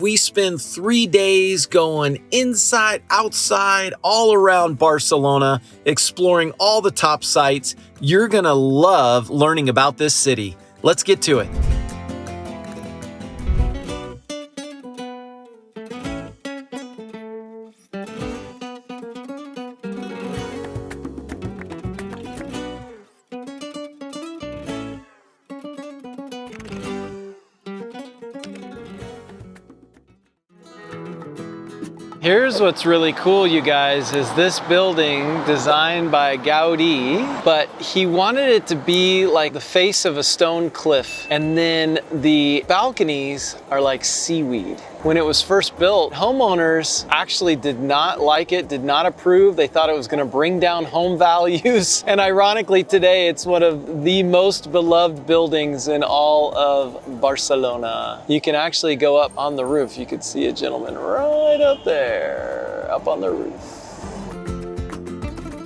We spend 3 days going inside, outside, all around Barcelona, exploring all the top sites. You're gonna love learning about this city. Let's get to it. Here's what's really cool, you guys, is this building designed by Gaudí, but he wanted it to be like the face of a stone cliff. And then the balconies are like seaweed. When it was first built, homeowners actually did not like it, did not approve. They thought it was gonna bring down home values. And ironically today, it's one of the most beloved buildings in all of Barcelona. You can actually go up on the roof. You could see a gentleman right up there, up on the roof.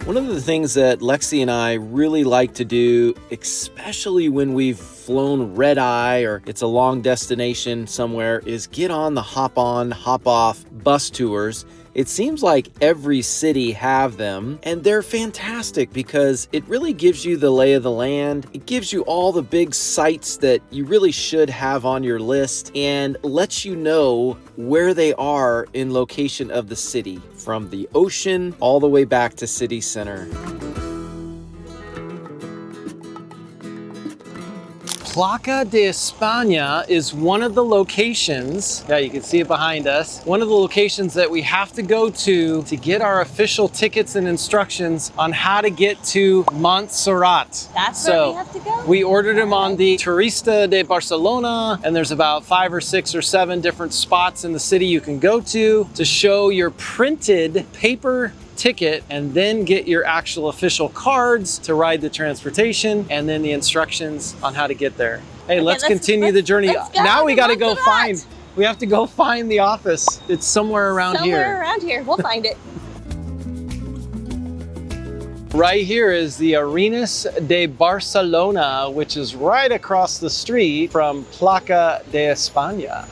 One of the things that Lexi and I really like to do, especially when we've flown red eye or it's a long destination somewhere, is get on the hop on, hop off bus tours. It seems like every city have them, and they're fantastic because it really gives you the lay of the land. It gives you all the big sites that you really should have on your list and lets you know where they are in location of the city, from the ocean all the way back to city center. Placa de España is one of the locations, yeah, you can see it behind us, one of the locations that we have to go to get our official tickets and instructions on how to get to Montserrat. That's where we have to go? We ordered them on the Turista de Barcelona, and there's about 5 or 6 or 7 different spots in the city you can go to show your printed paper ticket and then get your actual official cards to ride the transportation and then the instructions on how to get there. Hey, Okay, let's continue the journey. Now we got to go find, we have to go find the office. It's somewhere around here. Somewhere around here. We'll find it. Right here is the Arenas de Barcelona, which is right across the street from Placa de España.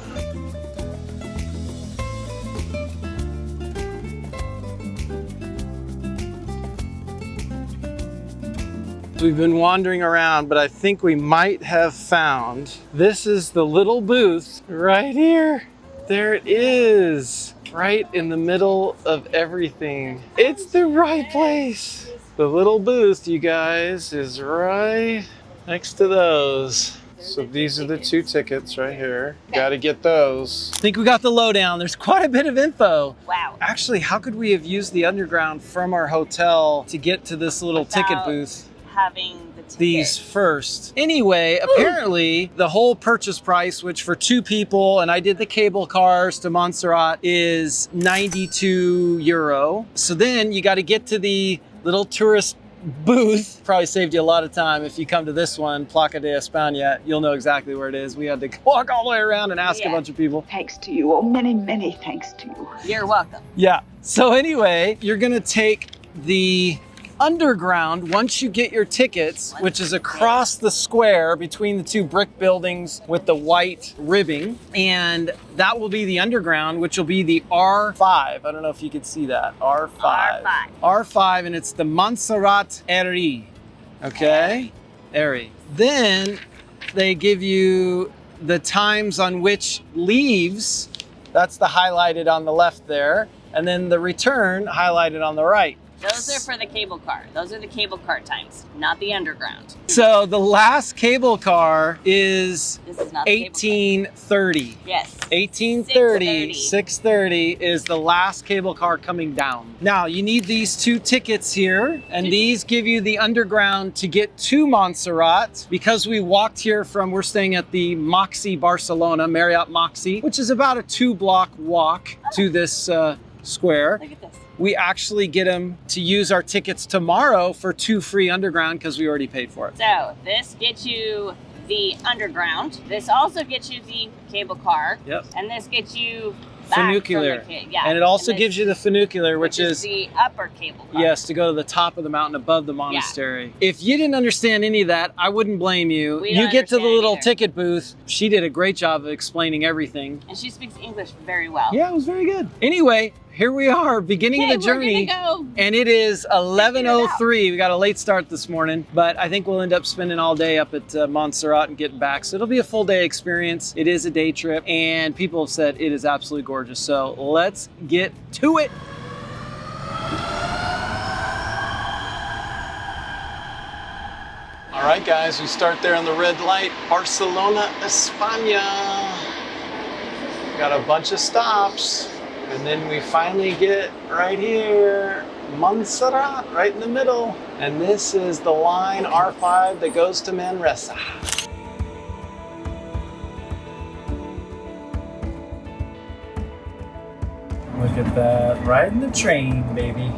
We've been wandering around, but I think we might have found, this is the little booth right here. There it is, right in the middle of everything. It's the right place. The little booth, you guys, is right next to those. So these are the 2 tickets right here. Got to get those. I think we got the lowdown. There's quite a bit of info. Wow. Actually, how could we have used the underground from our hotel to get to this little ticket booth? Having the ticket. These first. Anyway, apparently the whole purchase price, which for 2 people, and I did the cable cars to Montserrat, is 92 euro. So then you got to get to the little tourist booth. Probably saved you a lot of time if you come to this one, Placa de España. You'll know exactly where it is. We had to walk all the way around and ask a bunch of people. Thanks to you. Oh, many, many thanks to you. You're welcome. Yeah. So anyway, you're going to take the underground once you get your tickets, which is across the square between the 2 brick buildings with the white ribbing, and that will be the underground, which will be the R5. I don't know if you can see that. R5. R5, and it's the Montserrat Airy. Okay? Airy. Then they give you the times on which leaves. That's the highlighted on the left there, and then the return highlighted on the right. Those are for the cable car. Those are the cable car times, not the underground. So the last cable car is This is not 1830. Yes. 1830, 6:30 is the last cable car coming down. Now you need these 2 tickets here, and these give you the underground to get to Montserrat. Because we walked here from, we're staying at the Moxie Barcelona, Marriott Moxie, which is about a 2-block walk to this square. Look at this. We actually get them to use our tickets tomorrow for 2 free underground because we already paid for it. So this gets you the underground. This also gets you the cable car. Yep. And this gets you back Funicular. from the yeah. And it also this- gives you the funicular, which is the upper cable car. yes, to go to the top of the mountain above the monastery. If you didn't understand any of that, I wouldn't blame you. We You don't get to the understand little either. ticket booth. She did a great job of explaining everything. And she speaks English very well. Yeah, it was very good. Anyway, here we are, beginning Okay, of the journey. we're gonna go. And it is 11:03. We got a late start this morning, but I think we'll end up spending all day up at Montserrat and getting back. So it'll be a full day experience. It is a day trip, and people have said it is absolutely gorgeous. So let's get to it. All right, guys, we start there on the red light. Barcelona, España. Got a bunch of stops. And then we finally get right here, Montserrat, right in the middle. And this is the line R5 that goes to Manresa. Look at that, riding the train, baby.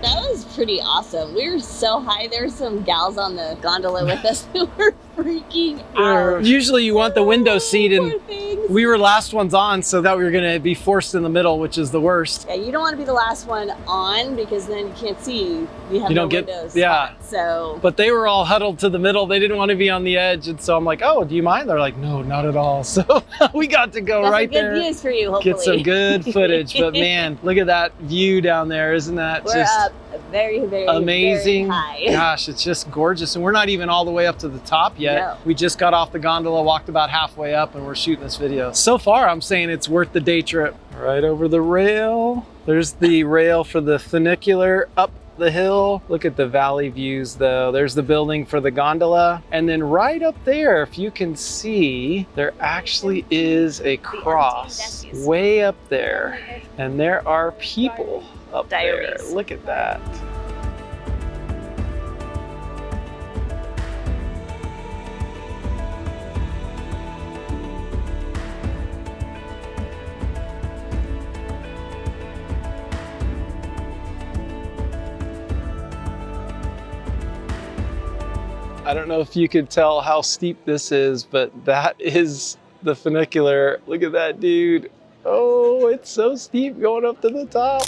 That was pretty awesome. We were so high. There were some gals on the gondola with us who were freaking out. Usually you want the window seat, and Poor things. we were last ones on, so that we were gonna be forced in the middle, which is the worst. Yeah, you don't want to be the last one on because then you can't see. You have You no don't get- windows. yeah. So But they were all huddled to the middle. They didn't want to be on the edge. And so I'm like, oh, do you mind? They're like, no, not at all. So we got to go got right some good there. views for you, hopefully. Get some good footage. But man, look at that view down there. Isn't that We're just up very, very, amazing? very high. Gosh, it's just gorgeous. And we're not even all the way up to the top yet. No. We just got off the gondola, walked about halfway up, and we're shooting this video. So far, I'm saying it's worth the day trip. Right over the rail. There's the rail for the funicular up the hill. Look at the valley views though. There's the building for the gondola. And then right up there, if you can see, there actually is a cross way up there. And there are people up there. Diaries. Look at that. I don't know if you could tell how steep this is, but that is the funicular. Look at that, dude. Oh, it's so steep going up to the top.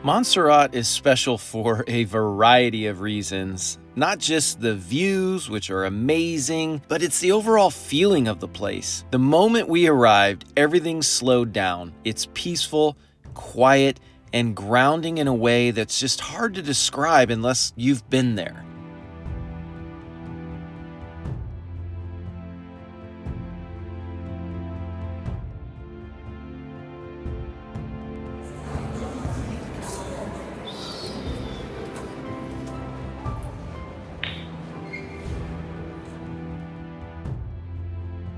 Montserrat is special for a variety of reasons. Not just the views, which are amazing, but it's the overall feeling of the place. The moment we arrived, everything slowed down. It's peaceful, quiet, and grounding in a way that's just hard to describe unless you've been there.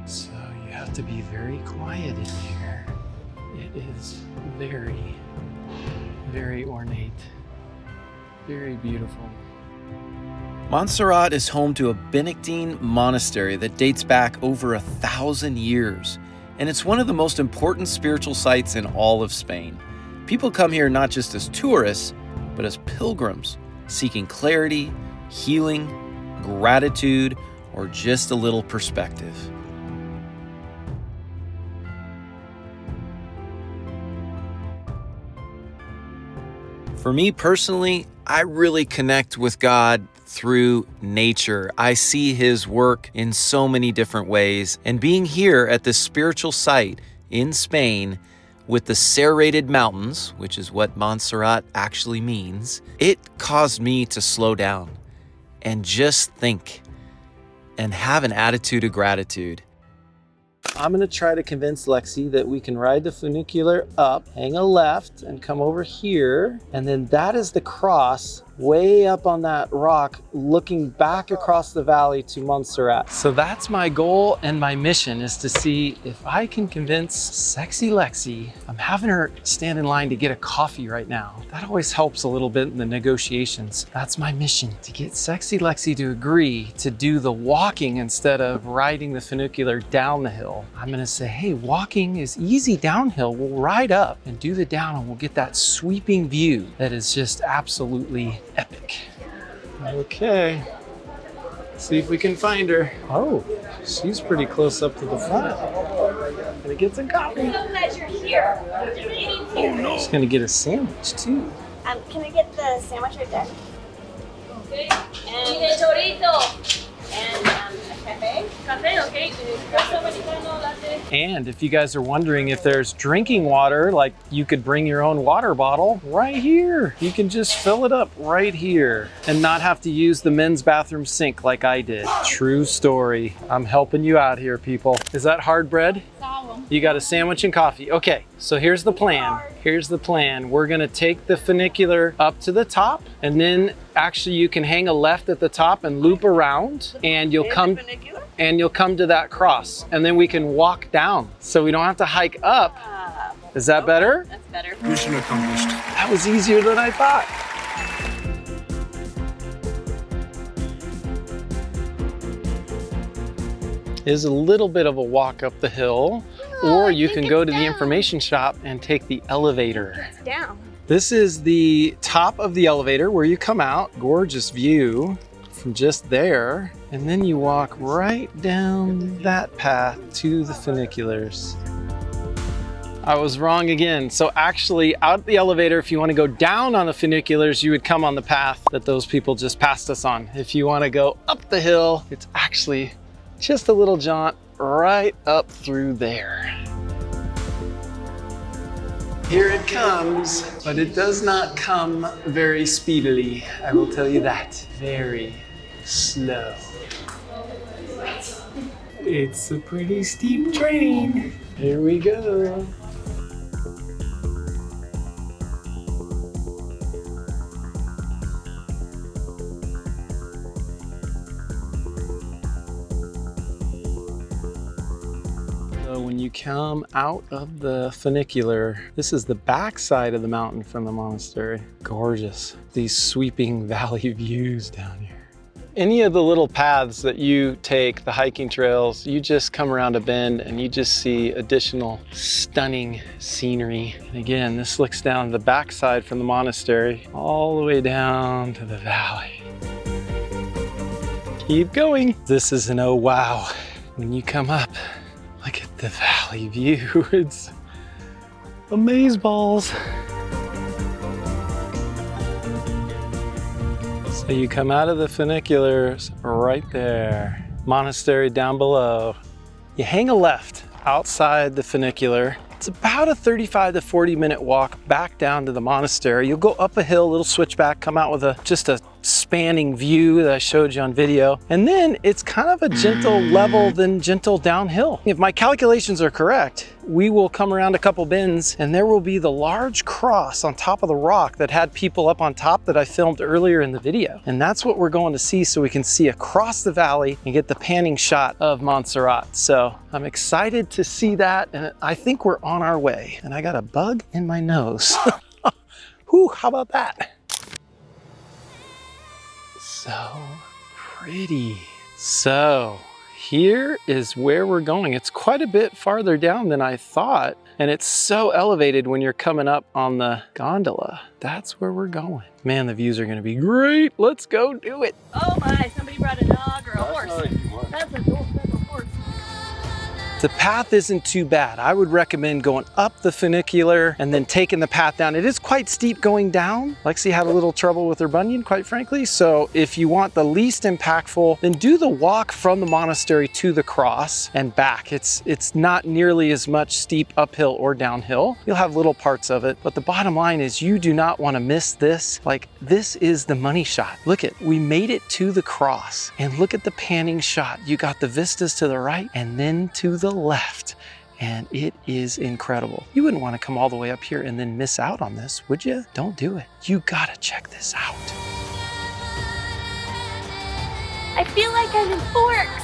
So you have to be very quiet in here. It is very, very ornate, very beautiful. Montserrat is home to a Benedictine monastery that dates back over 1,000 years, and it's one of the most important spiritual sites in all of Spain. People come here not just as tourists, but as pilgrims, seeking clarity, healing, gratitude, or just a little perspective. For me personally, I really connect with God through nature. I see His work in so many different ways, and being here at this spiritual site in Spain with the serrated mountains, which is what Montserrat actually means, it caused me to slow down and just think and have an attitude of gratitude. I'm gonna try to convince Lexi that we can ride the funicular up, hang a left, and come over here. And then that is the cross way up on that rock, looking back across the valley to Montserrat. So that's my goal and my mission, is to see if I can convince sexy Lexi. I'm having her stand in line to get a coffee right now. That always helps a little bit in the negotiations. That's my mission, to get sexy Lexi to agree to do the walking instead of riding the funicular down the hill. I'm gonna say, hey, walking is easy downhill. We'll ride up and do the down, and we'll get that sweeping view that is just absolutely epic. Okay, see if we can find her. Oh, she's pretty close up to the front. Gonna get some coffee. I'm so glad you're here. Oh no. She's gonna get a sandwich too. Can I get the sandwich right there? Okay. And chorito. And a cafe. Cafe, okay. Espresso americano, latte. And if you guys are wondering if there's drinking water, like you could bring your own water bottle right here. You can just fill it up right here and not have to use the men's bathroom sink like I did. True story. I'm helping you out here, people. Is that hard bread? You got a sandwich and coffee. Okay, so here's the plan. Here's the plan. We're gonna take the funicular up to the top, and then actually you can hang a left at the top and loop around, and you'll come to that cross, and then we can walk down so we don't have to hike up. Is that better? That's better. Mission accomplished. That was easier than I thought. Is a little bit of a walk up the hill, or you can go to the information shop and take the elevator. It's down. This is the top of the elevator where you come out. Gorgeous view from just there. And then you walk right down that path to the funiculars. I was wrong again. So actually out the elevator, if you want to go down on the funiculars, you would come on the path that those people just passed us on. If you want to go up the hill, it's actually just a little jaunt right up through there. Here it comes, but it does not come very speedily. I will tell you that. Very slow. It's a pretty steep train. Here we go. When you come out of the funicular, this is the back side of the mountain from the monastery. Gorgeous. These sweeping valley views down here. Any of the little paths that you take, the hiking trails, you just come around a bend and you just see additional stunning scenery. And again, this looks down the backside from the monastery all the way down to the valley. Keep going. This is an oh wow. When you come up, look at the valley view. It's amazeballs. So you come out of the funiculars right there. Monastery down below. You hang a left outside the funicular. It's about a 35 to 40 minute walk back down to the monastery. You'll go up a hill, a little switchback, come out with just a spanning view that I showed you on video. And then it's kind of a gentle level, then gentle downhill. If my calculations are correct, we will come around a couple bends and there will be the large cross on top of the rock that had people up on top that I filmed earlier in the video. And that's what we're going to see, so we can see across the valley and get the panning shot of Montserrat. So I'm excited to see that, and I think we're on our way. And I got a bug in my nose. Whew, how about that? So pretty. So here is where we're going. It's quite a bit farther down than I thought, and it's so elevated when you're coming up on the gondola. That's where we're going. Man, the views are gonna be great. Let's go do it. Oh my, somebody brought a dog or a horse. That's a horse. The path isn't too bad. I would recommend going up the funicular and then taking the path down. It is quite steep going down. Lexi had a little trouble with her bunion, quite frankly. So if you want the least impactful, then do the walk from the monastery to the cross and back. It's not nearly as much steep uphill or downhill. You'll have little parts of it, but the bottom line is you do not want to miss this. Like, this is the money shot. Look at, we made it to the cross, and look at the panning shot. You got the vistas to the right and then to the left, and it is incredible. You wouldn't want to come all the way up here and then miss out on this, would you? Don't do it. You gotta check this out. I feel like I'm in Forks.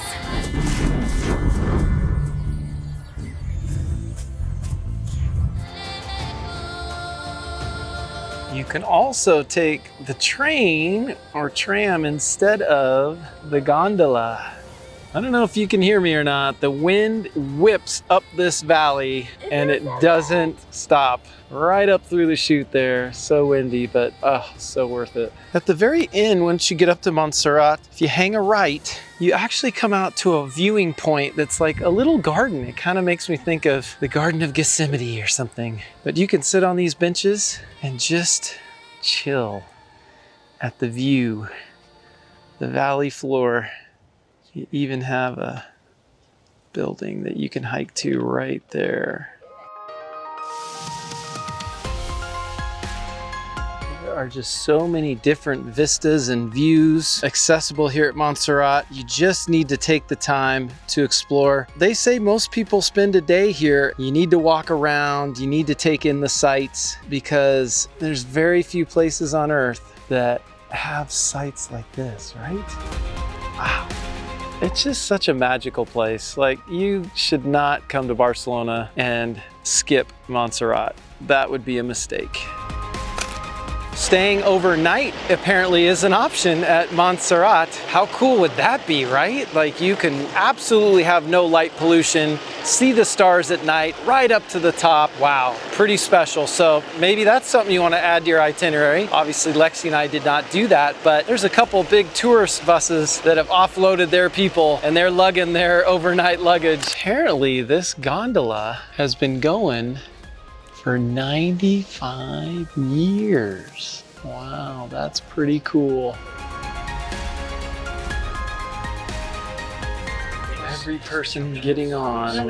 You can also take the train or tram instead of the gondola. I don't know if you can hear me or not. The wind whips up this valley and it doesn't stop. Right up through the chute there. So windy, but so worth it. At the very end, once you get up to Montserrat, if you hang a right, you actually come out to a viewing point that's like a little garden. It kind of makes me think of the Garden of Gethsemane or something. But you can sit on these benches and just chill at the view, the valley floor. You even have a building that you can hike to right there. There are just so many different vistas and views accessible here at Montserrat. You just need to take the time to explore. They say most people spend a day here. You need to walk around, you need to take in the sights because there's very few places on earth that have sights like this, right? Wow. It's just such a magical place. Like, you should not come to Barcelona and skip Montserrat. That would be a mistake. Staying overnight apparently is an option at Montserrat. How cool would that be, right? Like, you can absolutely have no light pollution, see the stars at night, right up to the top. Wow, pretty special. So maybe that's something you want to add to your itinerary. Obviously, Lexi and I did not do that, but there's a couple big tourist buses that have offloaded their people and they're lugging their overnight luggage. Apparently, this gondola has been going for 95 years. Wow, that's pretty cool. Every person getting on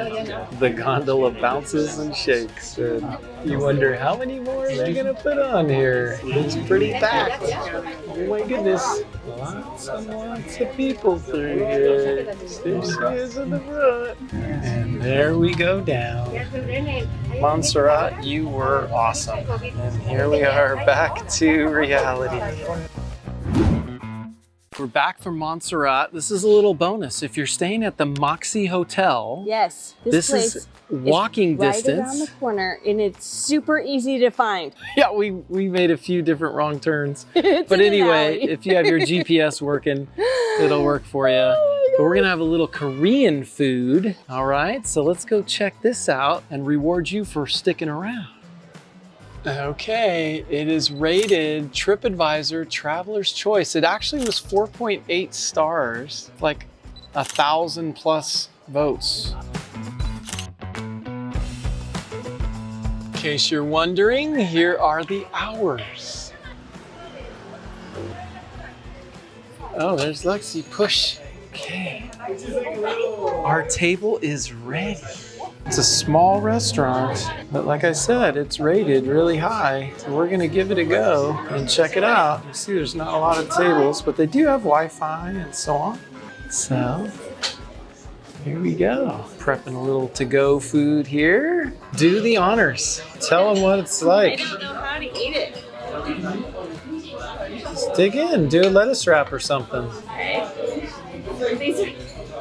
the gondola bounces and shakes, and you wonder how many more they're gonna put on here. It's pretty packed. Oh my goodness. Lots and lots of people through here. There she is in the front. And there we go down. Montserrat, you were awesome. And here we are back to reality. We're back from Montserrat. This is a little bonus. If you're staying at the Moxie Hotel, Yes, this place is walking right distance. around the corner, and it's super easy to find. Yeah, we made a few different wrong turns. It's But in an anyway, alley. if you have your GPS working, it'll work for you. But we're gonna have a little Korean food. All right, so let's go check this out and reward you for sticking around. Okay, it is rated TripAdvisor Traveler's Choice. It actually was 4.8 stars, like 1,000 plus votes. In case you're wondering, here are the hours. Oh, there's Lexi, push. Okay. Our table is ready. It's a small restaurant, but like I said, it's rated really high. So we're gonna give it a go and check it out. You see there's not a lot of tables, but they do have Wi-Fi and so on. So here we go. Prepping a little to-go food here. Do the honors. Tell them what it's I like. don't know how to eat it. Just dig in, do a lettuce wrap or something. Okay. These are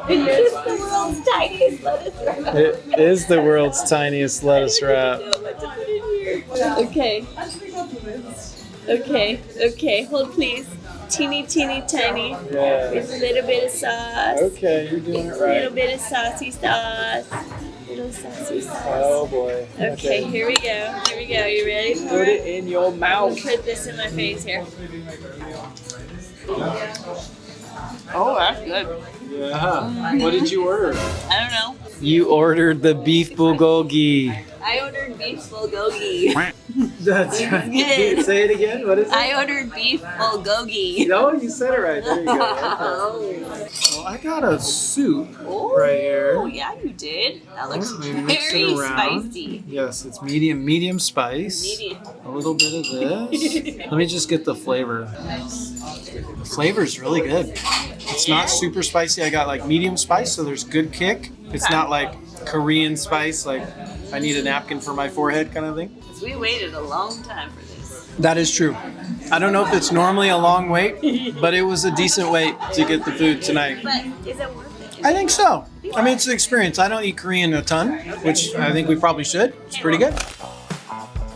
it's the world's tiniest lettuce wrap. It is the world's tiniest lettuce wrap. Okay. Okay, hold please. Teeny, teeny, tiny. Yeah. With a little bit of sauce. Okay, you're doing it A little right. bit of saucy sauce. Little saucy sauce. Oh boy. Okay, here we go. Here we go. You ready for Put it? it in your mouth. Put this in my face here. Oh, that's good. Yeah. What did you order? I don't know. You ordered the beef bulgogi. I ordered beef bulgogi. That's right. Good. Say it again. What is it? I ordered beef bulgogi. No, you said it right. There you go. Oh. Well, I got a soup Oh, right here. yeah, you did. That looks Let me mix very it around. spicy. Yes, it's medium spice. Medium. A little bit of this. Let me just get the flavor. The flavor is really good. It's not super spicy. I got like medium spice, so there's good kick. It's not like Korean spice, like I need a napkin for my forehead kind of thing. We waited a long time for this. That is true. I don't know if it's normally a long wait, but it was a decent wait to get the food tonight. But is it worth it? I think so. I mean, it's an experience. I don't eat Korean a ton, which I think we probably should. It's pretty good.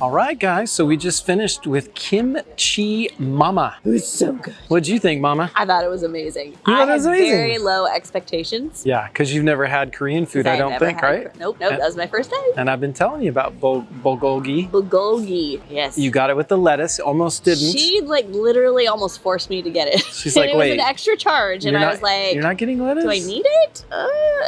All right, guys, so we just finished with kimchi mama. It was so good. What'd you think, Mama? I thought it was amazing. You thought it was amazing? Very low expectations. Yeah, because you've never had Korean food, I don't think, right? Nope, that was my first time. And I've been telling you about bulgogi. Bulgogi, yes. You got it with the lettuce, almost didn't. She like literally almost forced me to get it. She's like, it wait. was an extra charge, and I was like, you're not getting lettuce? do I need it?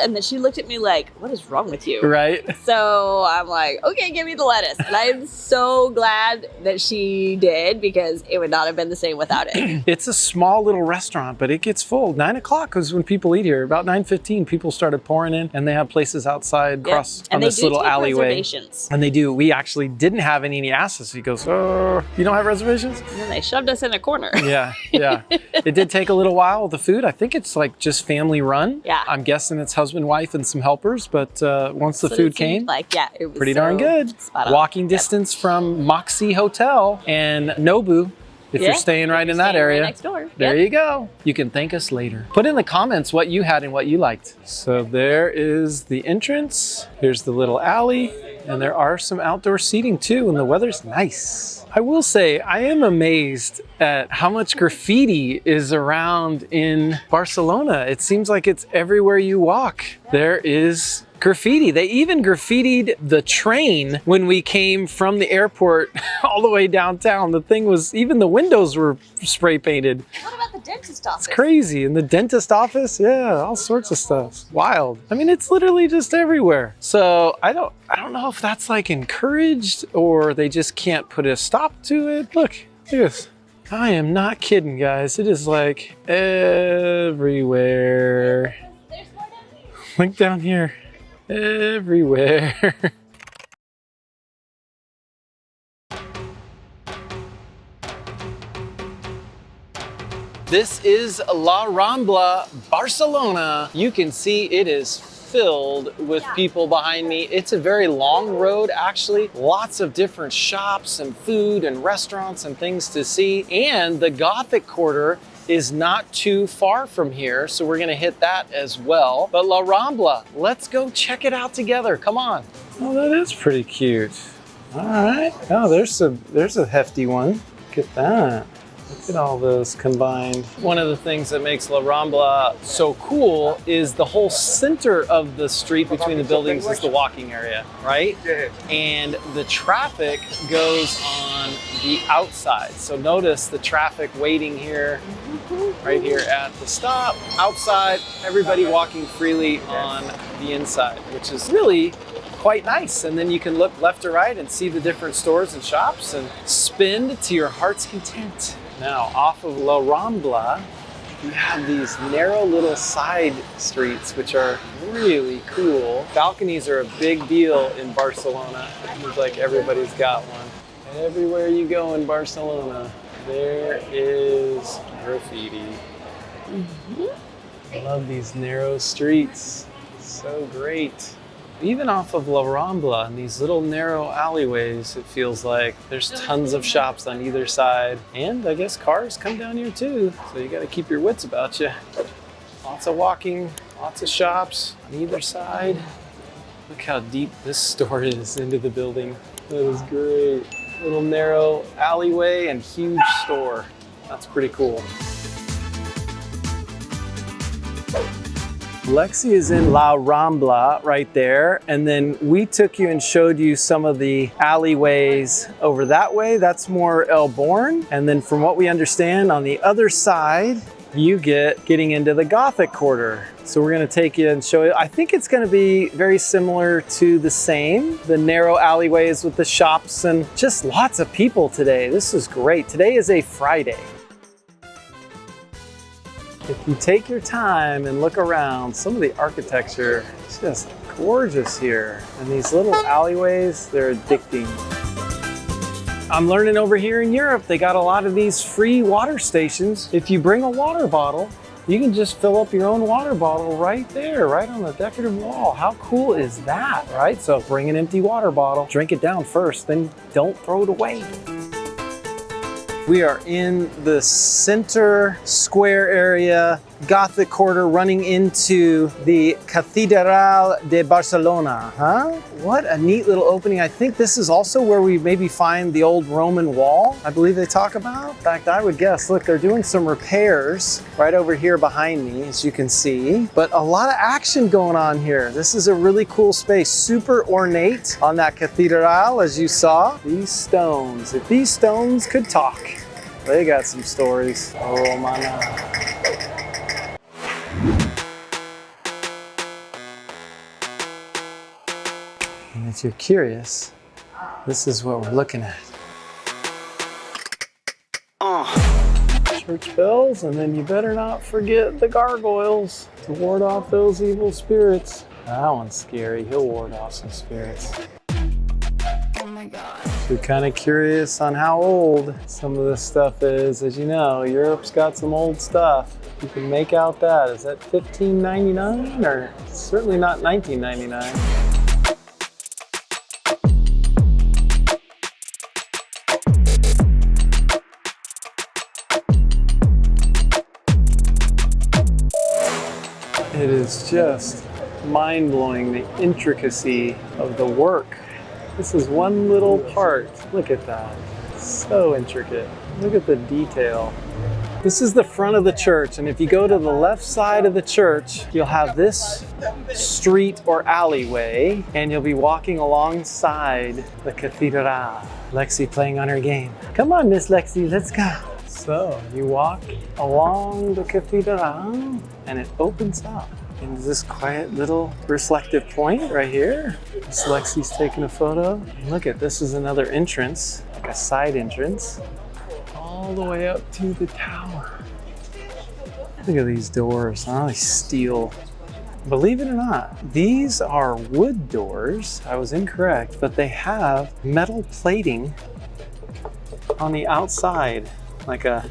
And then she looked at me like, what is wrong with you? Right. So I'm like, okay, give me the lettuce. And I'm so glad that she did, because it would not have been the same without it. It's a small little restaurant, but it gets full. 9 o'clock is when people eat here. About 9:15, people started pouring in, and they have places outside across on this little alleyway. Reservations. And they do. We actually didn't have any, and he asked us. He goes, "Oh, you don't have reservations?" And then they shoved us in a corner. Yeah, yeah. It did take a little while with the food. I think it's like just family run. Yeah. I'm guessing it's husband, wife, and some helpers. But once the So food it seemed came, like, yeah, it was pretty so darn good. spot on. Walking distance from Moxie Hotel and Nobu. If you're staying right in that Staying area. right next door. There Yep. you go. You can thank us later. Put in the comments what you had and what you liked. So there is the entrance. Here's the little alley. And there are some outdoor seating too, and the weather's nice. I will say, I am amazed at how much graffiti is around in Barcelona. It seems like it's everywhere you walk. There is graffiti. They even graffitied the train when we came from the airport all the way downtown. The thing was, even the windows were spray painted. What about the dentist office? It's crazy. In the dentist office, yeah, all sorts of stuff. Wild. I mean, it's literally just everywhere. So I don't know if that's like encouraged or they just can't put a stop to it. Look at this. I am not kidding, guys. It is like everywhere. There's more down here. Look down here. Everywhere. This is La Rambla, Barcelona. You can see it is filled with people behind me. It's a very long road, actually. Lots of different shops and food and restaurants and things to see. And the Gothic Quarter is not too far from here, so we're gonna hit that as well. But La Rambla, let's go check it out together. Come on. Oh, that is pretty cute. All right. Oh, there's a hefty one. Look at that. Look at all those combined. One of the things that makes La Rambla so cool is the whole center of the street between the buildings is the walking area, right? And the traffic goes on the outside. So notice the traffic waiting here, right here at the stop. Outside, everybody walking freely on the inside, which is really quite nice. And then you can look left to right and see the different stores and shops and spend to your heart's content. Now, off of La Rambla, you have these narrow little side streets, which are really cool. Balconies are a big deal in Barcelona. It seems like everybody's got one. Everywhere you go in Barcelona, there is graffiti. I love these narrow streets. So great. Even off of La Rambla, in these little narrow alleyways, it feels like there's tons of shops on either side. And I guess cars come down here too, so you gotta keep your wits about you. Lots of walking, lots of shops on either side. Look how deep this store is into the building. That is great. Little narrow alleyway and huge store. That's pretty cool. Lexi is in La Rambla right there, and then we took you and showed you some of the alleyways over that way. That's more El Born, and then from what we understand, on the other side, you getting into the Gothic Quarter. So we're gonna take you and show you. I think it's gonna be very similar to the same, the narrow alleyways with the shops and just lots of people today. This is great. Today is a Friday. If you take your time and look around, some of the architecture is just gorgeous here. And these little alleyways, they're addicting. I'm learning over here in Europe, they got a lot of these free water stations. If you bring a water bottle, you can just fill up your own water bottle right there, right on the decorative wall. How cool is that, right? So bring an empty water bottle, drink it down first, then don't throw it away. We are in the center square area, Gothic Quarter, running into the Catedral de Barcelona, huh? What a neat little opening. I think this is also where we maybe find the old Roman wall, I believe they talk about. In fact, I would guess, look, they're doing some repairs right over here behind me, as you can see. But a lot of action going on here. This is a really cool space, super ornate on that cathedral, as you saw. These stones, if these stones could talk, they got some stories. Oh my God. And if you're curious, this is what we're looking at. Church bells, and then you better not forget the gargoyles to ward off those evil spirits. That one's scary. He'll ward off some spirits. Oh my God. If you're kind of curious on how old some of this stuff is, as you know, Europe's got some old stuff. You can make out that. Is that 1599 or certainly not 1999? It is just mind-blowing, the intricacy of the work. This is one little part. Look at that. So intricate. Look at the detail. This is the front of the church, and if you go to the left side of the church, you'll have this street or alleyway, and you'll be walking alongside the cathedral. Lexi playing on her game. Come on, Miss Lexi, let's go. So you walk along the cathedral, and it opens up into this quiet little reflective point right here. Miss Lexi's taking a photo. Look at this, is another entrance, like a side entrance, all the way up to the tower. Look at these doors, huh? They steel. Believe it or not, these are wood doors. I was incorrect, but they have metal plating on the outside, like a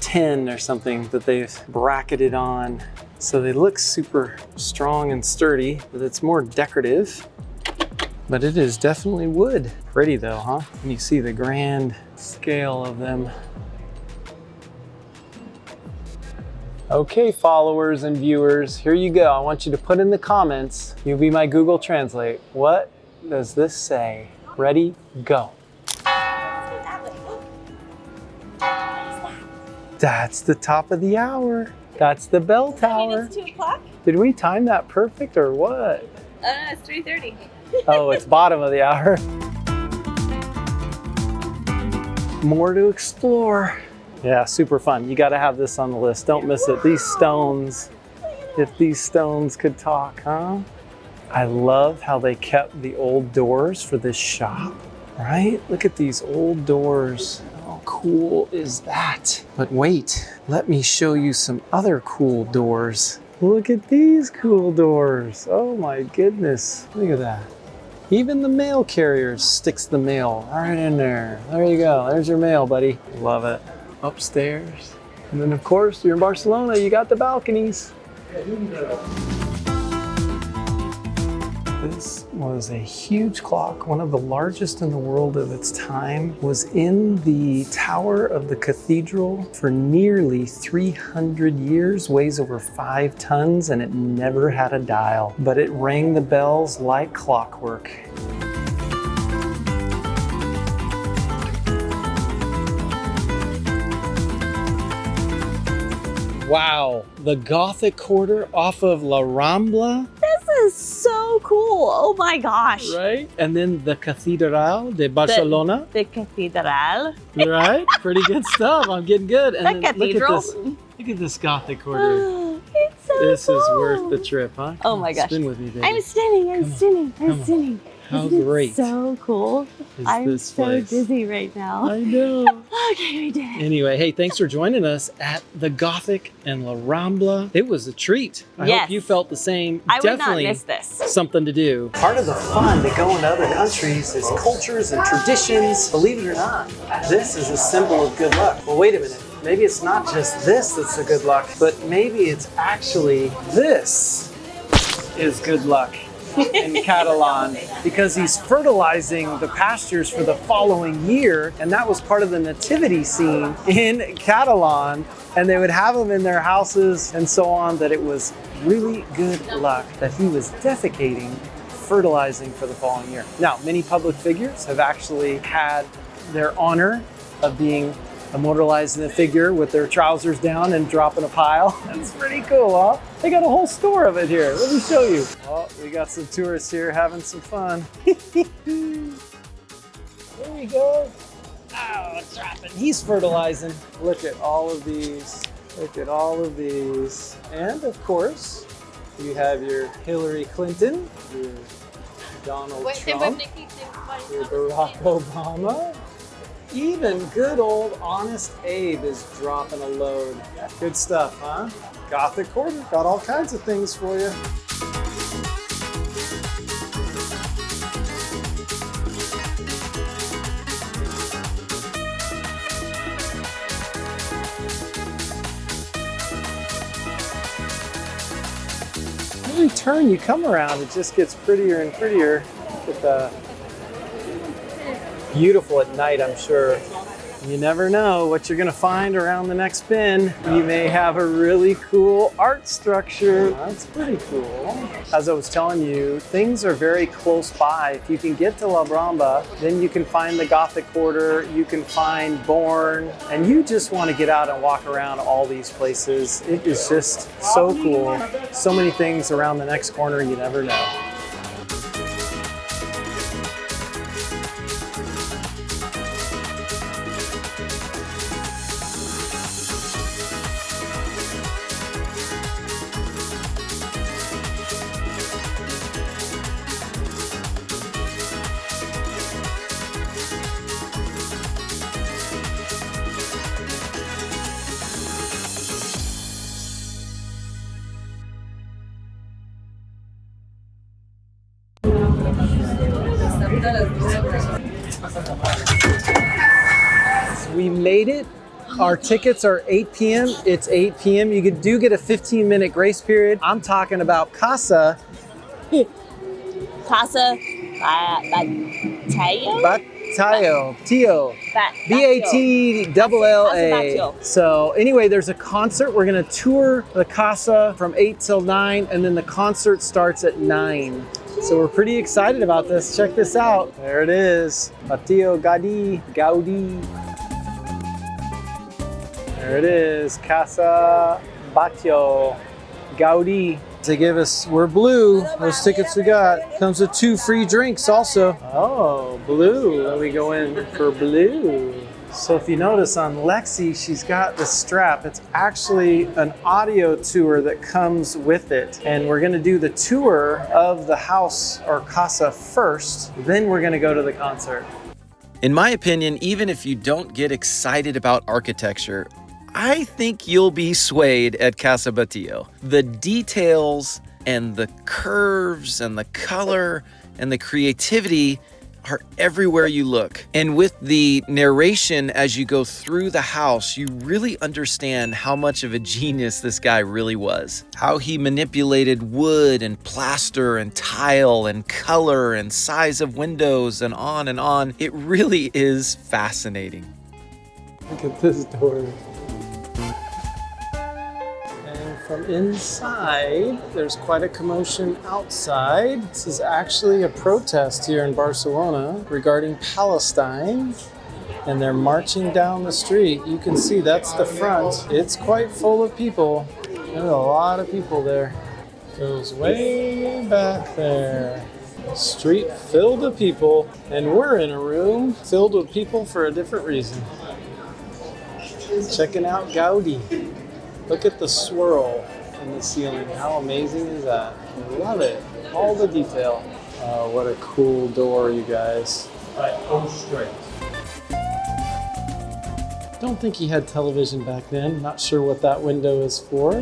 tin or something that they've bracketed on. So they look super strong and sturdy, but it's more decorative. But it is definitely wood. Pretty though, huh? And you see the grand scale of them. Okay, followers and viewers, here you go. I want you to put in the comments. You'll be my Google Translate. What does this say? Ready, go. That's the top of the hour. That's the bell tower. It's 2 o'clock? Did we time that perfect or what? It's 3:30. Oh, it's bottom of the hour. More to explore. Yeah, super fun. You gotta have this on the list. Don't miss it. These stones, if these stones could talk, huh? I love how they kept the old doors for this shop, right? Look at these old doors. How cool is that? But wait, let me show you some other cool doors. Look at these cool doors. Oh my goodness, look at that. Even the mail carrier sticks the mail right in there. There you go, there's your mail, buddy. Love it. Upstairs. And then of course, you're in Barcelona, you got the balconies. This was a huge clock, one of the largest in the world of its time, was in the tower of the cathedral for nearly 300 years, weighs over 5 tons, and it never had a dial, but it rang the bells like clockwork. Wow, the Gothic Quarter off of La Rambla. This is so cool. Oh my gosh. Right? And then the Catedral de Barcelona. The cathedral. Right? Pretty good stuff. I'm getting good. And The then cathedral. Look at this Gothic Quarter. It's so This cool. is worth the trip, huh? Oh Come my on, gosh. Spin with me, baby. I'm spinning, I'm Come on. spinning, Come I'm on. spinning. How Isn't it great so cool. is I'm this so place? dizzy right now. I know. Okay, we did it. Anyway, hey, thanks for joining us at the Gothic and La Rambla. It was a treat. I Yes. hope you felt the same. I would not Definitely miss this. something to do. Part of the fun to go into other countries is cultures and traditions. Believe it or not, this is a symbol of good luck. Well, wait a minute. Maybe it's not just this that's the good luck, but maybe it's actually this is good luck. in Catalan because he's fertilizing the pastures for the following year. And that was part of the nativity scene in Catalan. And they would have them in their houses and so on, that it was really good luck that he was defecating, fertilizing for the following year. Now, many public figures have actually had their honor of being immortalized in a figure with their trousers down and dropping a pile. That's pretty cool, huh? They got a whole store of it here. Let me show you. Oh, we got some tourists here having some fun. There we go. Oh, it's dropping. He's fertilizing. Look at all of these. Look at all of these. And of course, you have your Hillary Clinton, your Donald Trump, your Barack Obama. Even good old honest Abe is dropping a load. Good stuff, huh? Gothic Quarter got all kinds of things for you. Every turn you come around, it just gets prettier and prettier. With the beautiful at night, I'm sure. You never know what you're gonna find around the next bend. You may have a really cool art structure. That's pretty cool. As I was telling you, things are very close by. If you can get to La Bramba, then you can find the Gothic Quarter, you can find Born, and you just wanna get out and walk around all these places. It is just so cool. So many things around the next corner, you never know. We made it. Our tickets are 8 p.m. It's 8 p.m. You do get a 15-minute grace period. I'm talking about Casa. Casa Batalló? Batalló. Tio. B-A-T-L-L-A. So anyway, there's a concert. We're going to tour the Casa from 8 till 9, and then the concert starts at 9. So we're pretty excited about this. Check this out. There it is. Batalló Gaudí. There it is. Casa Batalló Gaudí. They give us, we're blue. Those tickets we got. Comes with 2 free drinks also. Oh, blue. Let me go in for blue. So if you notice on Lexi, she's got the strap. It's actually an audio tour that comes with it. And we're gonna do the tour of the house or casa first, then we're gonna go to the concert. In my opinion, even if you don't get excited about architecture, I think you'll be swayed at Casa Batalló. The details and the curves and the color and the creativity are everywhere you look. And with the narration as you go through the house, you really understand how much of a genius this guy really was. How he manipulated wood and plaster and tile and color and size of windows and on and on. It really is fascinating. Look at this door. From inside, there's quite a commotion outside. This is actually a protest here in Barcelona regarding Palestine, and they're marching down the street. You can see that's the front. It's quite full of people. There's a lot of people there. Goes way back there. Street filled with people, and we're in a room filled with people for a different reason. Checking out Gaudí. Look at the swirl in the ceiling. How amazing is that? I love it. All the detail. Oh, what a cool door, you guys. Don't think he had television back then. Not sure what that window is for.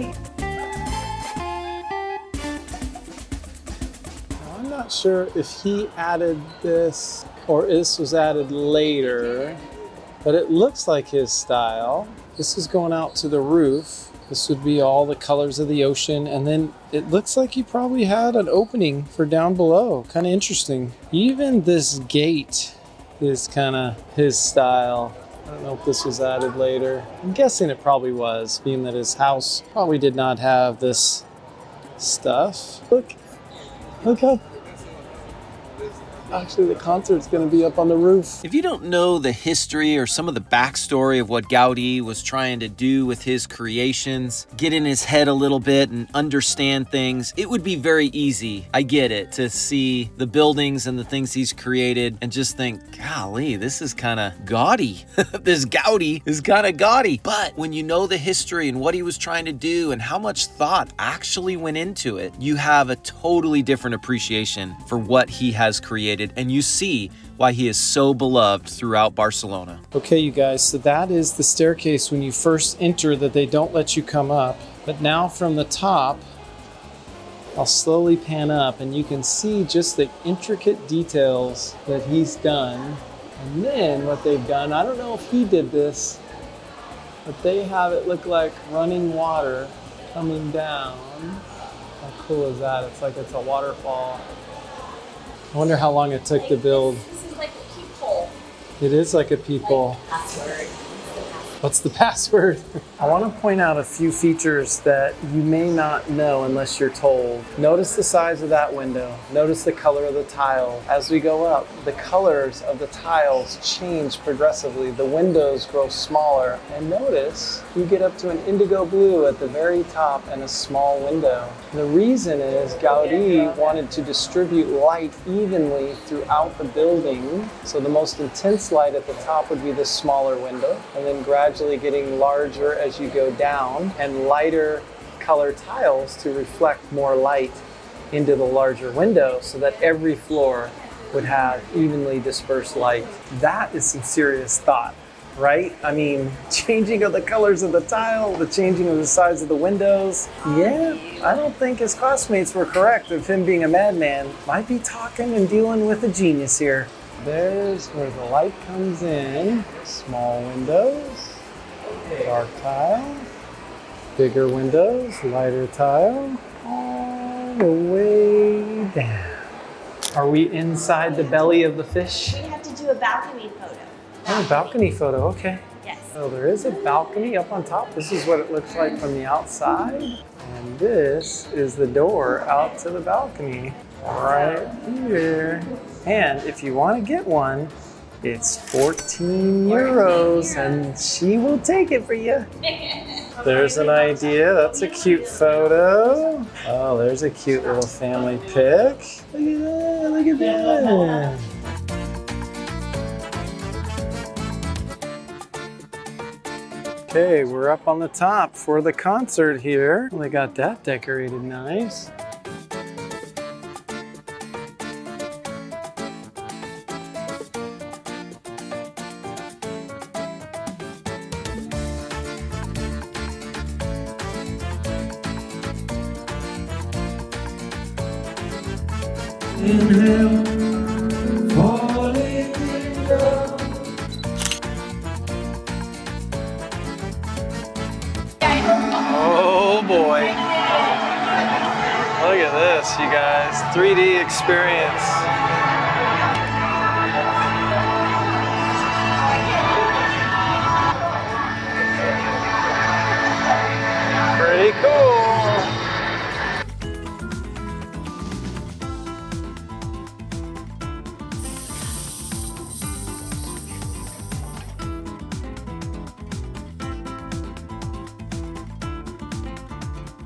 I'm not sure if he added this or this was added later, but it looks like his style. This is going out to the roof. This would be all the colors of the ocean. And then it looks like he probably had an opening for down below. Kind of interesting. Even this gate is kind of his style. I don't know if this was added later. I'm guessing it probably was, being that his house probably did not have this stuff. Look how actually the concert's gonna be up on the roof. If you don't know the history or some of the backstory of what Gaudí was trying to do with his creations, get in his head a little bit and understand things, it would be very easy, I get it, to see the buildings and the things he's created and just think, golly, this is kind of gaudy. This Gaudí is kind of gaudy. But when you know the history and what he was trying to do and how much thought actually went into it, you have a totally different appreciation for what he has created, and you see why he is so beloved throughout Barcelona. Okay, you guys, so that is the staircase when you first enter that they don't let you come up. But now from the top, I'll slowly pan up and you can see just the intricate details that he's done. And then what they've done, I don't know if he did this, but they have it look like running water coming down. How cool is that? It's like it's a waterfall. I wonder how long it took to build. This is like a peephole. It is like a peephole. Password. What's the password? I want to point out a few features that you may not know unless you're told. Notice the size of that window. Notice the color of the tile. As we go up, the colors of the tiles change progressively. The windows grow smaller. And notice you get up to an indigo blue at the very top and a small window. The reason is Gaudí wanted to distribute light evenly throughout the building. So the most intense light at the top would be the smaller window, and then gradually getting larger as you go down, and lighter color tiles to reflect more light into the larger window so that every floor would have evenly dispersed light. That is some serious thought, right? I mean, changing of the colors of the tile, the changing of the size of the windows. Yeah, I don't think his classmates were correct of him being a madman. Might be talking and dealing with a genius here. There's where the light comes in. Small windows, dark tile, bigger windows, lighter tile, all the way down. Are we inside the belly of the fish? We have to do a balcony photo. Oh, balcony photo, okay. Yes. So there is a balcony up on top. This is what it looks like from the outside. And this is the door out to the balcony right here. And if you want to get one, it's 14 euros and she will take it for you. There's an idea. That's a cute photo. Oh, there's a cute little family pic. Look at that, look at that. Okay, we're up on the top for the concert here. They got that decorated nice. Inhale, falling down. Oh boy. Look at this, you guys. 3D experience. Pretty cool.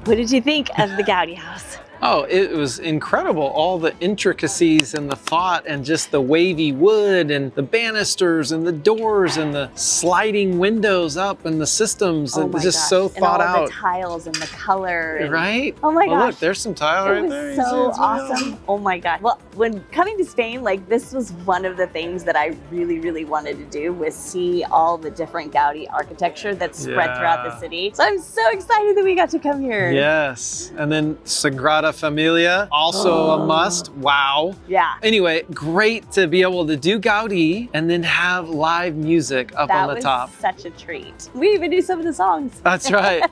What did you think of the Gaudí house? Oh, it was incredible. All the intricacies and the thought and just the wavy wood and the banisters and the doors and the sliding windows up and the systems. Oh It was my just gosh. so thought and all out. the tiles and the color. And, Right? Oh my Oh, gosh. look, there's some tile It right was there. You so see it's awesome. Oh my God. Well, when coming to Spain, like this was one of the things that I really, really wanted to do was see all the different Gaudí architecture that's spread throughout the Yeah. city. So I'm so excited that we got to come here. Yes. And then Sagrada Familia, also a must. Wow. Yeah. Anyway, great to be able to do Gaudí and then have live music up That on the was top. such a treat. We even knew some of the songs. That's right.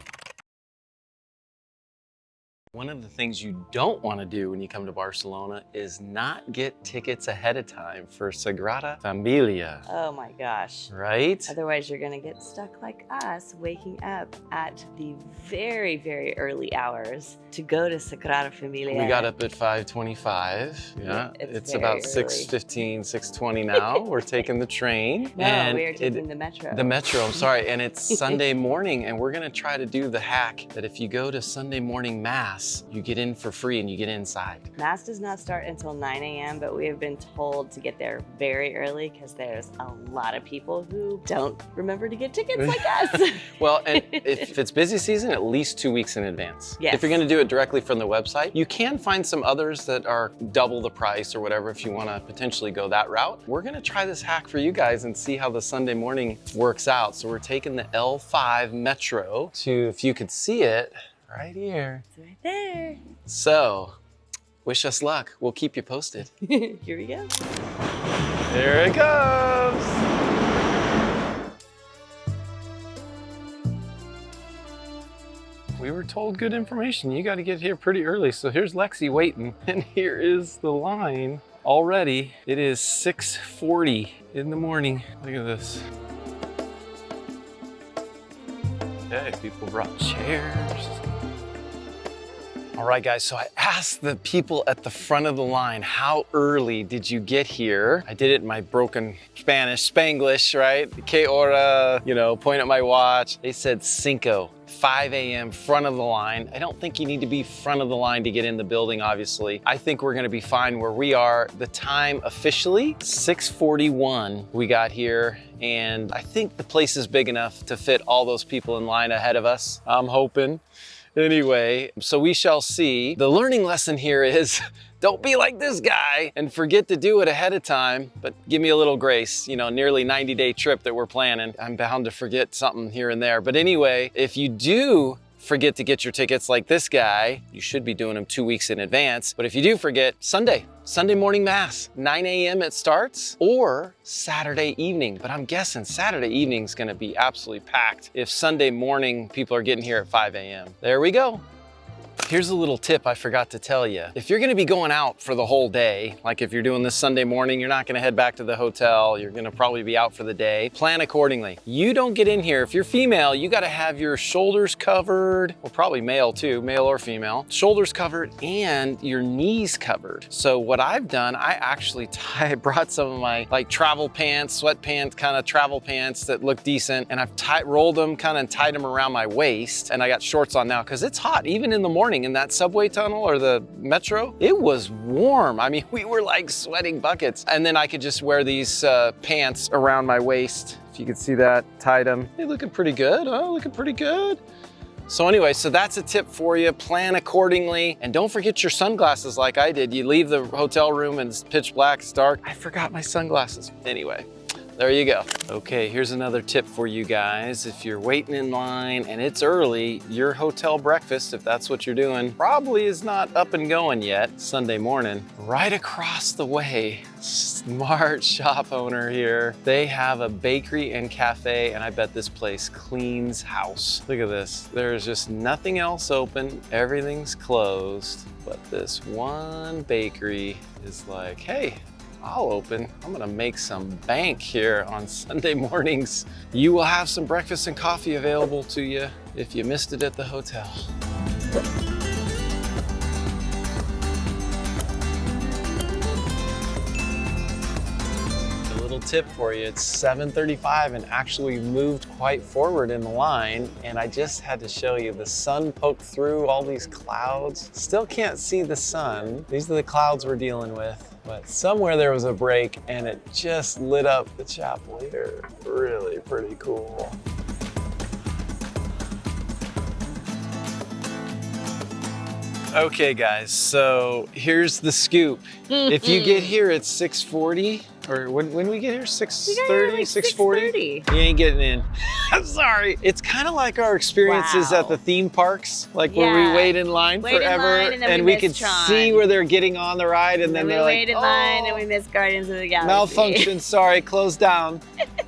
One of the things you don't want to do when you come to Barcelona is not get tickets ahead of time for Sagrada Familia, Oh my gosh. right? Otherwise, you're gonna get stuck like us, waking up at the very, very early hours to go to Sagrada Familia. We got up at 5:25. Yeah, it's very about early. 6:15, 6:20 now. We're taking the train. No, we are taking the metro. The metro, I'm sorry. And it's Sunday morning, and we're gonna try to do the hack that if you go to Sunday morning mass, you get in for free and you get inside. Mass does not start until 9 a.m., but we have been told to get there very early because there's a lot of people who don't remember to get tickets like us. Well, and if it's busy season, at least 2 weeks in advance. Yes. If you're gonna do it directly from the website, you can find some others that are double the price or whatever if you wanna potentially go that route. We're gonna try this hack for you guys and see how the Sunday morning works out. So we're taking the L5 Metro to, if you could see it, right here. It's right there. So, wish us luck. We'll keep you posted. Here we go. There it goes. We were told good information. You got to get here pretty early. So here's Lexi waiting, and here is the line already. It is 6:40 in the morning. Look at this. Okay, people brought chairs. All right, guys, so I asked the people at the front of the line, how early did you get here? I did it in my broken Spanish, Spanglish, right? Que hora, you know, point at my watch. They said 5 a.m., front of the line. I don't think you need to be front of the line to get in the building, obviously. I think we're gonna be fine where we are. The time officially, 6:41 we got here, and I think the place is big enough to fit all those people in line ahead of us, I'm hoping. Anyway, so we shall see. The learning lesson here is don't be like this guy and forget to do it ahead of time, but give me a little grace, you know, nearly 90-day trip that we're planning. I'm bound to forget something here and there. But anyway, if you do forget to get your tickets like this guy, you should be doing them 2 weeks in advance. But if you do forget, Sunday morning mass, 9 a.m. it starts, or Saturday evening. But I'm guessing Saturday evening is gonna be absolutely packed if Sunday morning people are getting here at 5 a.m. There we go. Here's a little tip I forgot to tell you. If you're gonna be going out for the whole day, like if you're doing this Sunday morning, you're not gonna head back to the hotel, you're gonna probably be out for the day, plan accordingly. You don't get in here, if you're female, you gotta have your shoulders covered, well, probably male too, male or female, shoulders covered and your knees covered. So what I've done, I actually brought some of my like travel pants, sweatpants, kind of travel pants that look decent, and I've rolled them kind of and tied them around my waist, and I got shorts on now because it's hot, even in the morning. In that subway tunnel or the metro, it was warm. I mean, we were like sweating buckets. And then I could just wear these pants around my waist. If you could see that, tied them. They looking pretty good, huh? Looking pretty good. So anyway, so that's a tip for you. Plan accordingly. And don't forget your sunglasses like I did. You leave the hotel room and it's pitch black, it's dark. I forgot my sunglasses. Anyway. There you go. Okay, here's another tip for you guys. If you're waiting in line and it's early, your hotel breakfast, if that's what you're doing, probably is not up and going yet Sunday morning. Right across the way, smart shop owner here. They have a bakery and cafe, and I bet this place cleans house. Look at this. There's just nothing else open. Everything's closed, but this one bakery is like, hey, I'll open. I'm gonna make some bank here on Sunday mornings. You will have some breakfast and coffee available to you if you missed it at the hotel. A little tip for you, it's 7:35 and actually moved quite forward in the line, and I just had to show you the sun poked through all these clouds. Still can't see the sun. These are the clouds we're dealing with. But somewhere there was a break and it just lit up the chapel here. Really pretty cool. Okay guys, so here's the scoop. If you get here at 6:40, or when we get here, 6:30, 6:40, you ain't getting in. I'm sorry. It's kind of like our experiences at the theme parks, like where we wait in line forever, and we could see where they're getting on the ride, and then they're like, wait in line and we miss Guardians of the Galaxy. Malfunction, sorry, closed down.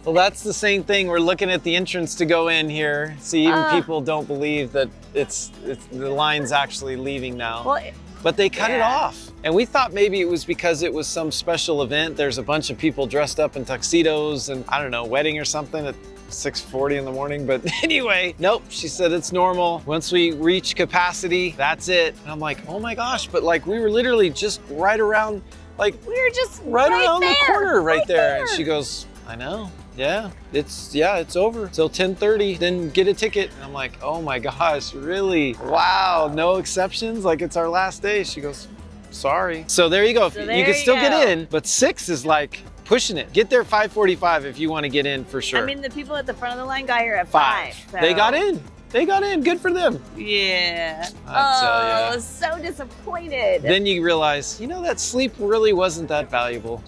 Well, that's the same thing. We're looking at the entrance to go in here. See, even people don't believe that it's the line's actually leaving now. Well, But they cut it yeah. off. And we thought maybe it was because it was some special event. There's a bunch of people dressed up in tuxedos and I don't know, wedding or something at 6:40 in the morning. But anyway, nope, she said it's normal. Once we reach capacity, that's it. And I'm like, oh my gosh, but like we were literally just right around, like we were just right around there, the corner right there. there. And she goes, I know. Yeah, it's over till 10:30, then get a ticket. And I'm like, oh my gosh, really? Wow, no exceptions? Like it's our last day. She goes, sorry. So there you go. So you there can still you get go. in, but 6 is like pushing it. Get there 5:45 if you want to get in for sure. I mean, the people at the front of the line got here at 5. 5. So. They got in. They got in. Good for them. Yeah. I tell ya. I was so disappointed. Then you realize, that sleep really wasn't that valuable.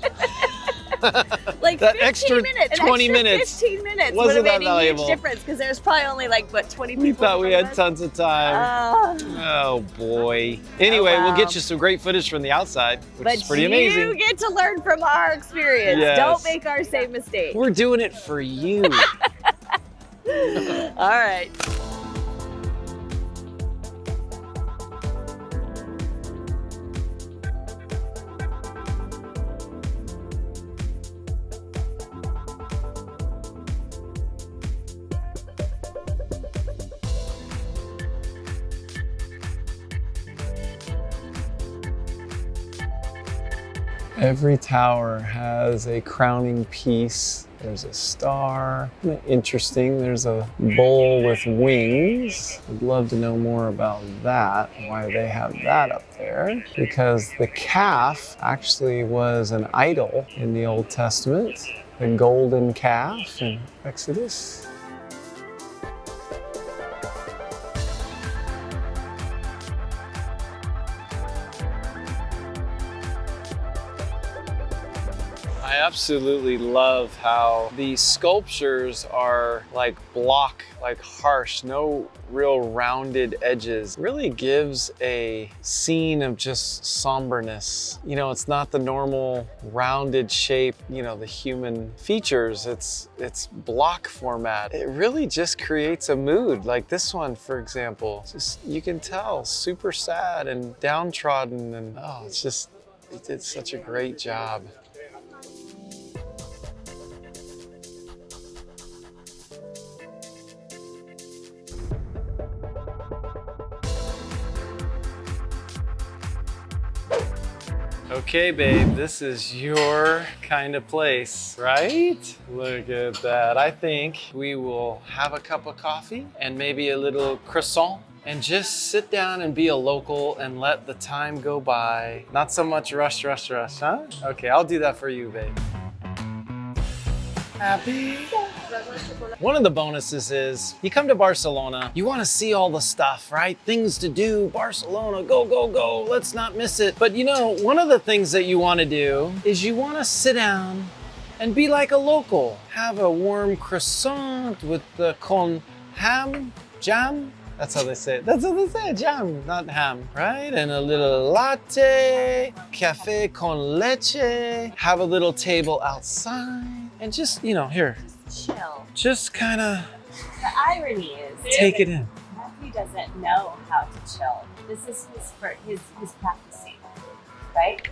Like that 15 extra minutes, 20 an extra minutes 15 minutes wasn't would have that made valuable. a huge difference because there's probably only like, what, 20 people? We thought we in had front tons of time. Oh boy. Anyway, wow. we'll get you some great footage from the outside, which But is pretty you amazing. get to learn from our experience. Yes. Don't make our same mistake. We're doing it for you. All right. Every tower has a crowning piece. There's a star. Interesting. There's a bull with wings. I'd love to know more about that, why they have that up there. Because the calf actually was an idol in the Old Testament, the golden calf in Exodus. I absolutely love how these sculptures are like harsh, no real rounded edges. Really gives a scene of just somberness. It's not the normal rounded shape, the human features. It's block format. It really just creates a mood. Like this one, for example, you can tell super sad and downtrodden, and it did such a great job. Okay, babe, this is your kind of place, right? Look at that. I think we will have a cup of coffee and maybe a little croissant and just sit down and be a local and let the time go by. Not so much rush, huh? Okay, I'll do that for you, babe. Happy? One of the bonuses is you come to Barcelona, you want to see all the stuff, right? Things to do, Barcelona, go, go, go, let's not miss it. But one of the things that you want to do is you want to sit down and be like a local. Have a warm croissant with the con jam. That's how they say it. That's how they say it, jam, not ham, right? And a little latte, cafe con leche, have a little table outside, and just, here, Chill. just kind of The irony is, take it in. Matthew doesn't know how to chill. This is his practicing, right?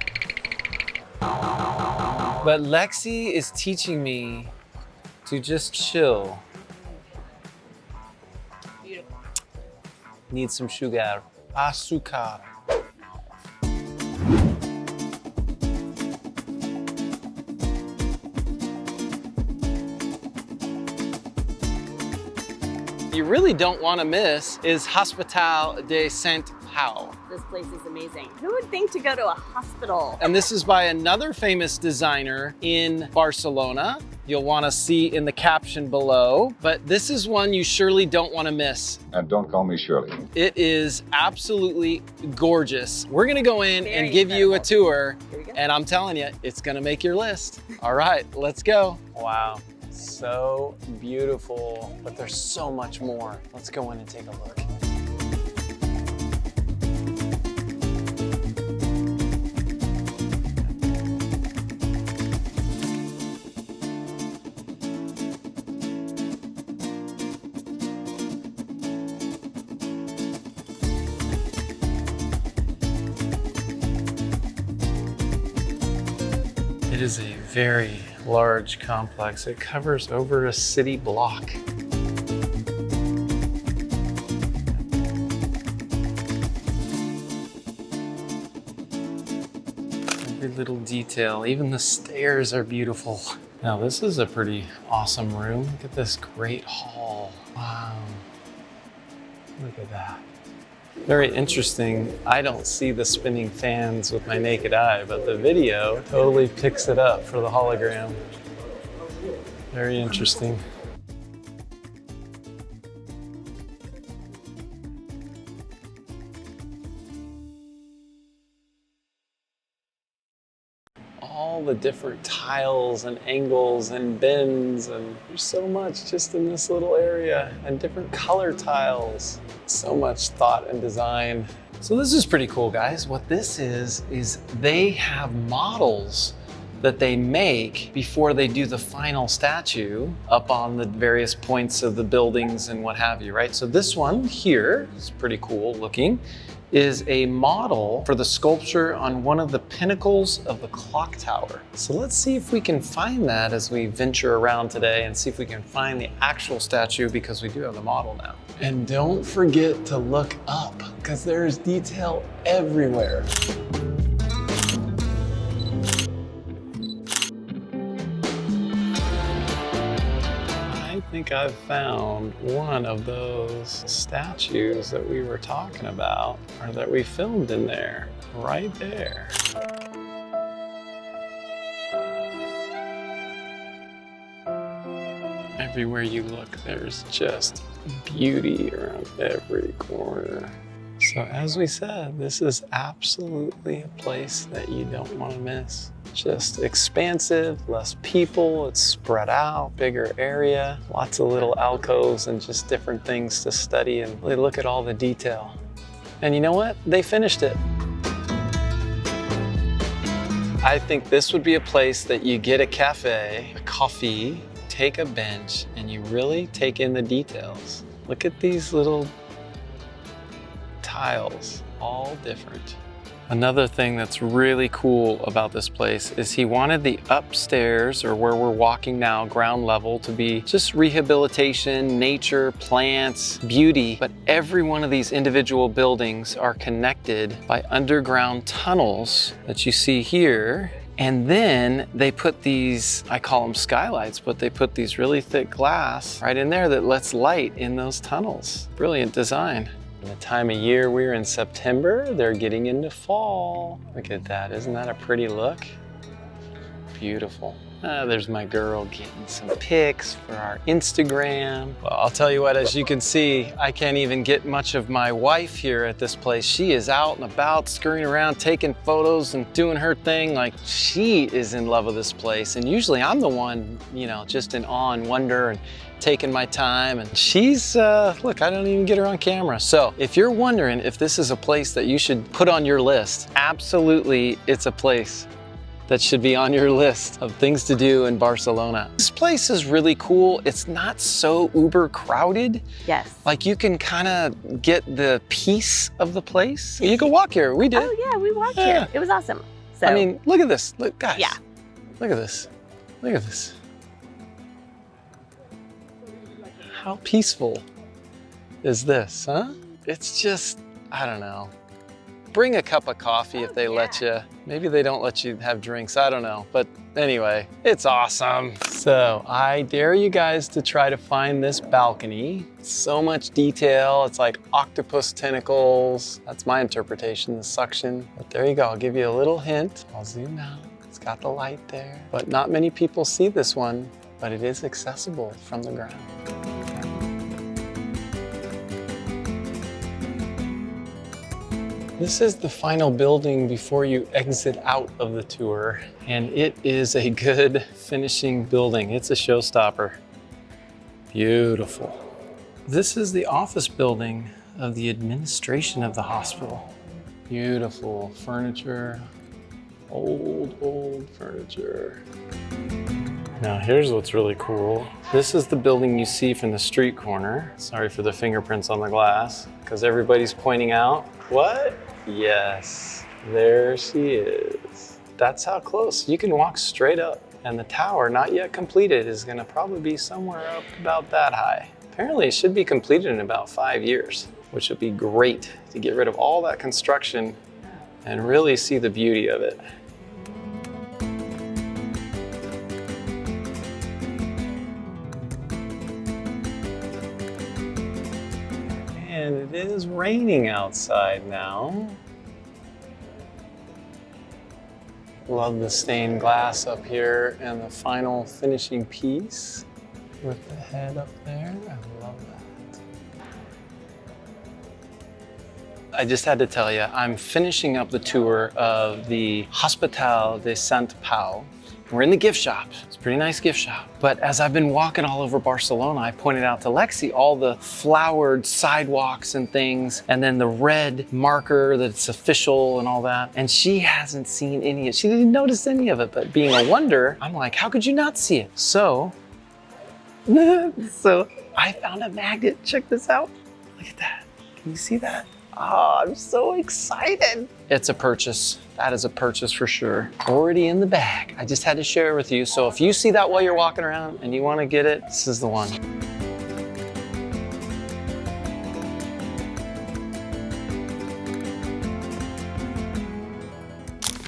But Lexi is teaching me to just chill. Beautiful. Need some sugar. Azúcar. You really don't want to miss is Hospital de Saint-Pau. This place is amazing. Who would think to go to a hospital? And this is by another famous designer in Barcelona. You'll want to see in the caption below, but this is one you surely don't want to miss. And don't call me Shirley. It is absolutely gorgeous. We're gonna go in Very and give you a tour, Here we go. and I'm telling you, it's gonna make your list. All right, let's go. Wow, so beautiful, but there's so much more. Let's go in and take a look. It is a very large complex. It covers over a city block. Every little detail, even the stairs are beautiful. Now this is a pretty awesome room. Look at this great hall. Wow. Look at that. Very interesting. I don't see the spinning fans with my naked eye, but the video totally picks it up for the hologram. Very interesting. All the different tiles and angles and bends, and there's so much just in this little area, and different color tiles. So much thought and design. So this is pretty cool, guys. What this is they have models that they make before they do the final statue up on the various points of the buildings and what have you, right? So this one here is pretty cool looking, is a model for the sculpture on one of the pinnacles of the clock tower. So let's see if we can find that as we venture around today and see if we can find the actual statue, because we do have the model now. And don't forget to look up, because there's detail everywhere. I think I've found one of those statues that we were talking about, or that we filmed in there, right there. Everywhere you look, there's just beauty around every corner. So as we said, this is absolutely a place that you don't want to miss. Just expansive, less people, it's spread out, bigger area, lots of little alcoves and just different things to study and really look at all the detail. And you know what? They finished it. I think this would be a place that you get a cafe, a coffee, take a bench, and you really take in the details. Look at these little tiles, all different. Another thing that's really cool about this place is he wanted the upstairs, or where we're walking now, ground level, to be just rehabilitation, nature, plants, beauty. But every one of these individual buildings are connected by underground tunnels that you see here. And then they put these, I call them skylights, but they put these really thick glass right in there that lets light in those tunnels. Brilliant design. The time of year, we're in September, they're getting into fall. Look at that, isn't that a pretty look? Beautiful. There's my girl getting some pics for our Instagram. Well, I'll tell you what, as you can see, I can't even get much of my wife here at this place. She is out and about, scurrying around, taking photos and doing her thing. Like, she is in love with this place. And usually I'm the one, you know, just in awe and wonder and taking my time. And she's, look, I don't even get her on camera. So if you're wondering if this is a place that you should put on your list, absolutely it's a place that should be on your list of things to do in Barcelona. This place is really cool. It's not so uber crowded. Yes. Like, you can kind of get the peace of the place. You can walk here, we did. Oh yeah, we walked here. It was awesome. So I mean, look at this, look, guys. Yeah. Look at this, look at this. How peaceful is this, huh? It's just, I don't know. Bring a cup of coffee if they let you. Maybe they don't let you have drinks, I don't know. But anyway, it's awesome. So I dare you guys to try to find this balcony. So much detail, it's like octopus tentacles. That's my interpretation, the suction. But there you go, I'll give you a little hint. I'll zoom out, it's got the light there. But not many people see this one, but it is accessible from the ground. This is the final building before you exit out of the tour, and it is a good finishing building. It's a showstopper. Beautiful. This is the office building of the administration of the hospital. Beautiful furniture, old furniture. Now here's what's really cool. This is the building you see from the street corner. Sorry for the fingerprints on the glass, because everybody's pointing out. What? Yes, there she is. that's how close. You can walk straight up. And the tower, not yet completed, is gonna probably be somewhere up about that high. Apparently it should be completed in about 5 years, which would be great to get rid of all that construction and really see the beauty of it. And it is raining outside now. Love the stained glass up here and the final finishing piece with the head up there. I love that. I just had to tell you, I'm finishing up the tour of the Hospital de Sant Pau. We're in the gift shop. It's a pretty nice gift shop. But as I've been walking all over Barcelona, I pointed out to Lexi all the flowered sidewalks and things, and then the red marker that it's official and all that. And she hasn't seen any of it. She didn't notice any of it, but being a wonder, I'm like, how could you not see it? So I found a magnet. Check this out. Look at that. Can you see that? Oh, I'm so excited. It's a purchase. That is a purchase for sure. Already in the bag. I just had to share it with you. So if you see that while you're walking around and you want to get it, this is the one.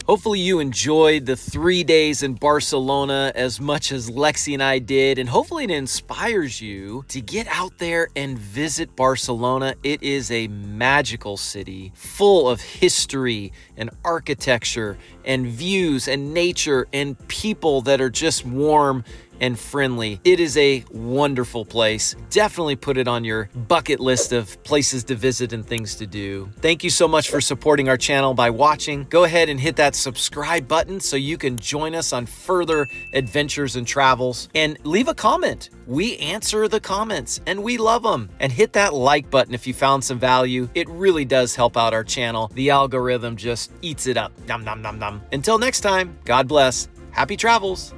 Hopefully you enjoyed the 3 days in Barcelona as much as Lexi and I did, and hopefully it inspires you to get out there and visit Barcelona. It is a magical city full of history and architecture and views and nature and people that are just warm and friendly. It is a wonderful place. Definitely put it on your bucket list of places to visit and things to do. Thank you so much for supporting our channel by watching. Go ahead and hit that subscribe button so you can join us on further adventures and travels. And leave a comment. We answer the comments and we love them. And hit that like button if you found some value. It really does help out our channel. The algorithm just eats it up. Nom, nom, nom, nom. Until next time, God bless. Happy travels.